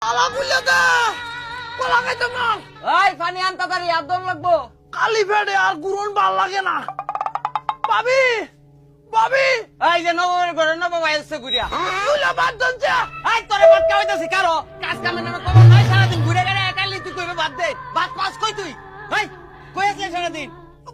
আলা বুঝলে দে কলা খাইতাম না। এই পানি আন তাড়াতাড়ি আদর লাগবো। কালি ফেডে আর গুরুন ভাল লাগে না। ভাবি ভাবি এই যে নবমের ঘরে নবম আইছে ঘুরিয়া। তুইলা বাদ দনছে। এই তোরে ভাত খাওয়াইতাছি কারো কাজ কামের নামে কব নাই সারাদিন ঘুরে গেলে একালি তুই কইবে বাদ দে। ভাত পাস কই তুই? এই কই আছিস সারাদিন?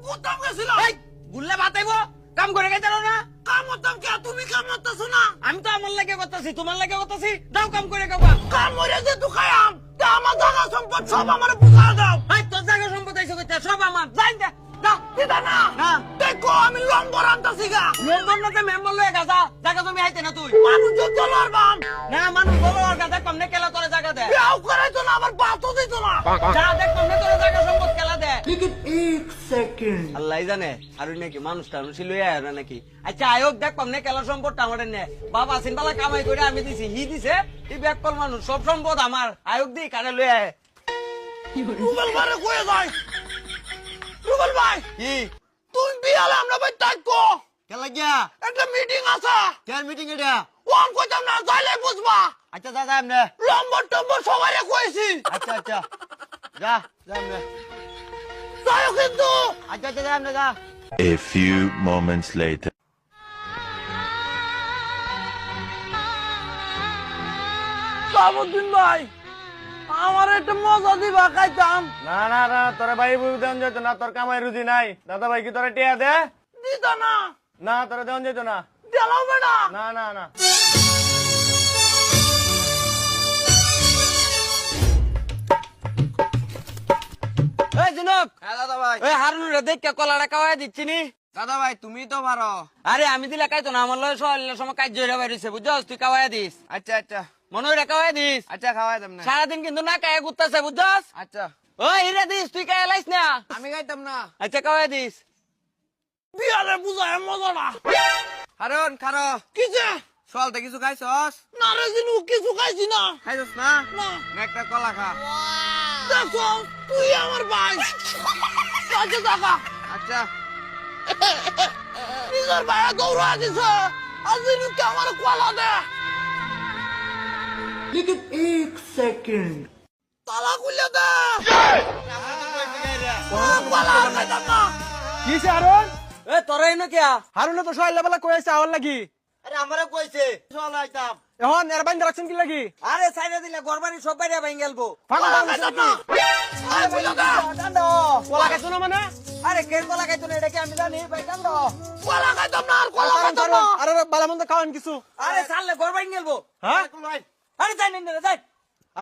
গুতাম গেছিল। এই গুললে ভাত আইবো কাম করে গেছারো না? কাম হতাম কে তুমি কাম হতাছো না। আমি তো আমার লাগে করতেছি তোমার লাগে করতেছি দাও কাম করে খাবা। কাম হইরে যে তুই খায়াম তা আমার জায়গা সম্পদ সব আমার বুঝা দাও। এই তোর জায়গা সম্পদ আইছে কইতা সব আমার যাই দে দাও। দিদা না না দেখো আমি লম্বর আনতাছি গা। মেম্বার না তে মেম্বার লয়ে গাজা জায়গা তুমি আইতে না তুই। মানুষ চলার বাম না মানুষ বলো আর গাজা কমনে কেলা তোরে জায়গা দে। বিয়াও করাইতো না আমার বাতও দিত না। যা দেখ কমনে তোরে জায়গা সম্পদ কেলা দে। লেকিন 1 সেকেন্ড আল্লাহ জানে আর নাকি মানুষ টানুষ লইয়া আর নাকি আচ্ছা আয়োগ দেখ কমনে কেলা সম্পদটা আমার নে বাবা সিনবালা কামাই করে আমি দিছি হি দিছে এই ব্যাককল মানুষ সব সম্পদ আমার আয়োগ দি কারে লইয়া রুবেল ভাই কই যায় রুবেল ভাই কি তুমি বিয়ালে আমরা ভাই তাকো কেলা গিয়া একটা মিটিং আছে কেন মিটিং এটা ওয়ান কইতাম না যাইলে বুঝবা আচ্ছা যা যা আমনে লম্বর টম্বর সবাইরে কইছি আচ্ছা আচ্ছা যা যা আমনে যাও কিন্তু আচ্ছা আচ্ছা যা আমনে যা A few moments later. Sabuddin ভাই আমার একটা মজা দিবা খাইতাম না না না তোরা ভাই বুঝ দেন যেত না তোর কামাই রুজি নাই দাদা ভাই কি তোরা টিয়া দে দিত না না তোরা দেন যেত না দিলাও বেটা না না না এই জনক হ্যাঁ দাদা ভাই এই হারুনুরে দেখকে কলাটা খাওয়াই দিচ্ছি নি দাদা ভাই তুমি তো পারো আরে আমি দিলে কাইতো না আমার লয় সকালের সময় কাজ জয়রা বাইরেছে বুঝছস তুই খাওয়াই দিস আচ্ছা আচ্ছা মনে হয় খাওয়াই দিস আচ্ছা খাওয়াই দাম না সারাদিন কিন্তু না কায়া ঘুরতেছে বুঝছস আচ্ছা ওই হিরে দিস তুই কায়া লাইস না আমি খাইতাম না আচ্ছা খাওয়াই দিস বিয়ালে বুঝায় মজা না কারণ খারো কিছে সলতে কিছু খাইছস না রে জিনু কিছু খাইছি না খাইছস না না একটা কলা খা দেখো তুই আমার ভাই কাছে টাকা আচ্ছা নিজের ভাইয়া দৌড়া দিছে আর জিনু কে আমার কলা দে লেকিন 1 সেকেন্ড তালা খুলে দে কলা খাইতাম না কি হারুন এ তোরা এনো কিয়া হারুনে তো সহায় লেবেলা কইছে আওয়ার লাগি আরে আমারে কইছে চল আইতাম এখন এর বাইন্দা রাখছেন কি লাগি আরে সাইডে দিলে গরবানি সব বাইরে ভাঙালবো কলা খাইতাম না আরে খুলে দে কলা খাইছো না মানে আরে কে কলা খাইতো না এটা কি আমি জানি ভাই কান্দ কলা খাইতাম না আর কলা খাইতাম না আরে বালা মন্দ খাওয়ান কিছু আরে সালে গরবানি গেলবো হ্যাঁ আরে যাই নিন রে যাই